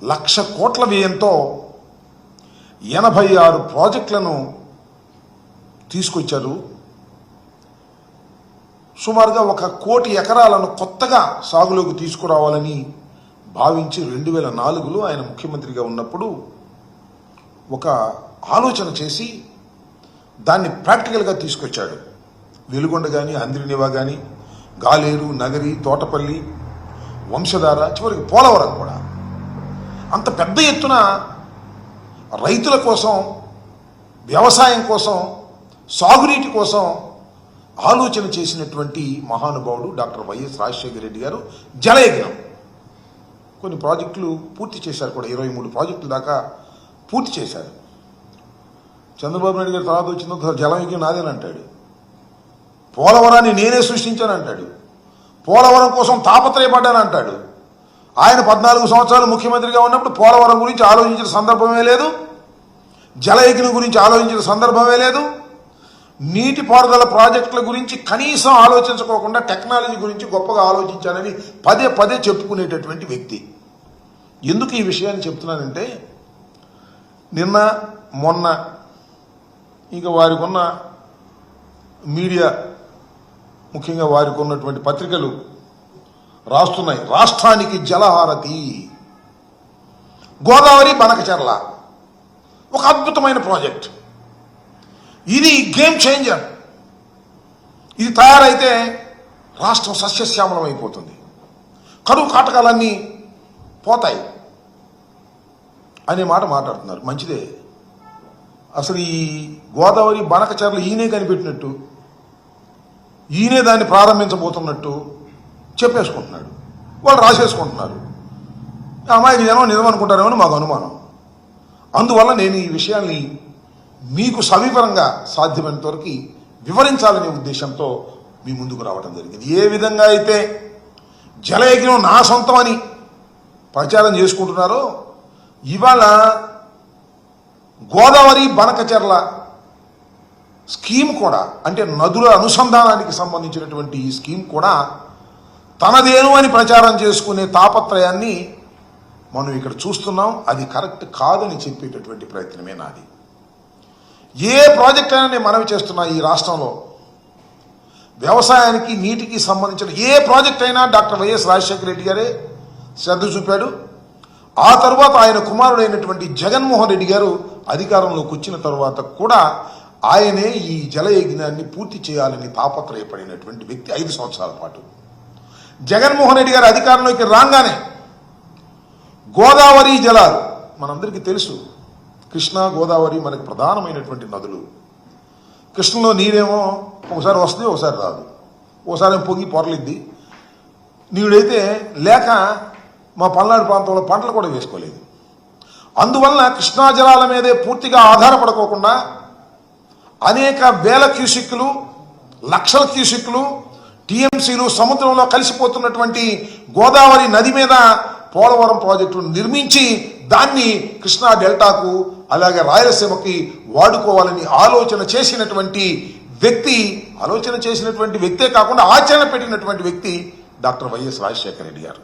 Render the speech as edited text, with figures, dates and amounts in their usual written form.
1,00,000 కోట్ల వ్యయంతో 86 ప్రాజెక్టులను తీసుకొచ్చారు. సుమారుగా 1 కోటి ఎకరాలను కొత్తగా సాగులోకి తీసుకురావాలని భావించి 2004లో ఆయన ముఖ్యమంత్రిగా ఉన్నప్పుడు ఒక ఆలోచన చేసి దాన్ని ప్రాక్టికల్గా తీసుకొచ్చాడు. వెలుగొండ కానీ, హంద్రినివా కానీ, గాలేరు, నగరి, తోటపల్లి, వంశధార, చివరికి పోలవరం కూడా అంత పెద్ద ఎత్తున రైతుల కోసం, వ్యవసాయం కోసం, సాగునీటి కోసం ఆలోచన చేసినటువంటి మహానుభావుడు డాక్టర్ వైఎస్ రాజశేఖర రెడ్డి గారు. జలయజ్ఞం కొన్ని ప్రాజెక్టులు పూర్తి చేశారు కూడా, 23 ప్రాజెక్టుల దాకా పూర్తి చేశారు. చంద్రబాబు నాయుడు గారు తర్వాత వచ్చిన జలయజ్ఞం నాదేనంటాడు. పోలవరాన్ని నేనే సృష్టించానంటాడు. పోలవరం కోసం తాపత్రయపడ్డానంటాడు. ఆయన 14 సంవత్సరాలు ముఖ్యమంత్రిగా ఉన్నప్పుడు పోలవరం గురించి ఆలోచించిన సందర్భమే లేదు, జలయజ్ఞం గురించి ఆలోచించిన సందర్భమే లేదు, నీటిపారుదల ప్రాజెక్టుల గురించి కనీసం ఆలోచించుకోకుండా టెక్నాలజీ గురించి గొప్పగా ఆలోచించానని పదే పదే చెప్పుకునేటటువంటి వ్యక్తి. ఎందుకు ఈ విషయాన్ని చెప్తున్నానంటే, నిన్న మొన్న ఇంకా వారికి ఉన్న మీడియా, ముఖ్యంగా వారికి ఉన్నటువంటి పత్రికలు రాస్తున్నాయి, రాష్ట్రానికి జలహారతి, గోదావరి బనకచెర్ల ఒక అద్భుతమైన ప్రాజెక్ట్, ఇది గేమ్ చేంజర్, ఇది తయారైతే రాష్ట్రం సస్యశ్యామలం అయిపోతుంది, కరువు కాటకాలన్నీ పోతాయి అనే మాట మాట్లాడుతున్నారు. మంచిదే. అసలు ఈ గోదావరి బనకచెర్ల ఈయనే కనిపెట్టినట్టు, ఈయనే దాన్ని ప్రారంభించబోతున్నట్టు చెప్పేసుకుంటున్నాడు. వాళ్ళు రాసేసుకుంటున్నారు. అమ్మాయికి జనం నిజం అనుకుంటారేమో మాకు అనుమానం. అందువల్ల నేను ఈ విషయాన్ని మీకు సవివరంగా సాధ్యమైనంత వరకు వివరించాలనే ఉద్దేశంతో మీ ముందుకు రావడం జరిగింది. ఏ విధంగా అయితే జలయజ్ఞం నా సొంతం అని ప్రచారం చేసుకుంటున్నారో, ఇవాళ గోదావరి బనకచెర్ల స్కీమ్ కూడా, అంటే నదుల అనుసంధానానికి సంబంధించినటువంటి ఈ స్కీమ్ కూడా తనదేను అని ప్రచారం చేసుకునే తాపత్రయాన్ని మనం ఇక్కడ చూస్తున్నాం. అది కరెక్ట్ కాదని చెప్పేటటువంటి ప్రయత్నమే నాది. ఏ ప్రాజెక్ట్ అయినా నేను మనవి చేస్తున్నా, ఈ రాష్ట్రంలో వ్యవసాయానికి, నీటికి సంబంధించిన ఏ ప్రాజెక్ట్ అయినా డాక్టర్ వైఎస్ రాజశేఖర రెడ్డి గారే శ్రద్ధ చూపాడు. ఆ తర్వాత ఆయన కుమారుడైనటువంటి జగన్మోహన్ రెడ్డి గారు అధికారంలోకి వచ్చిన తర్వాత కూడా ఆయనే ఈ జలయజ్ఞాన్ని పూర్తి చేయాలని తాపత్రయపడినటువంటి వ్యక్తి. 5 సంవత్సరాల పాటు జగన్మోహన్ రెడ్డి గారు అధికారంలోకి రాగానే గోదావరి జలాలు మనందరికీ తెలుసు, కృష్ణా గోదావరి మనకు ప్రధానమైనటువంటి నదులు. కృష్ణలో నీరేమో ఒకసారి వస్తుంది, ఒకసారి రాదు, ఒకసారి పొంగి పొరలిద్ది. నీడైతే లేక మా పల్నాడు ప్రాంతంలో పంటలు కూడా వేసుకోలేదు. అందువలన కృష్ణా జలాల మీదే పూర్తిగా ఆధారపడుకోకుండా అనేక వేల క్యూసిక్లు, లక్షల క్యూసిక్లు, టీఎంసీలు సముద్రంలో కలిసిపోతున్నటువంటి గోదావరి నది మీద పోలవరం ప్రాజెక్టును నిర్మించి దాన్ని కృష్ణా డెల్టాకు, అలాగే రాయలసీమకి వాడుకోవాలని ఆలోచన చేసినటువంటి వ్యక్తే కాకుండా ఆచరణ పెట్టినటువంటి వ్యక్తి డాక్టర్ వైఎస్ రాజశేఖర రెడ్డి గారు.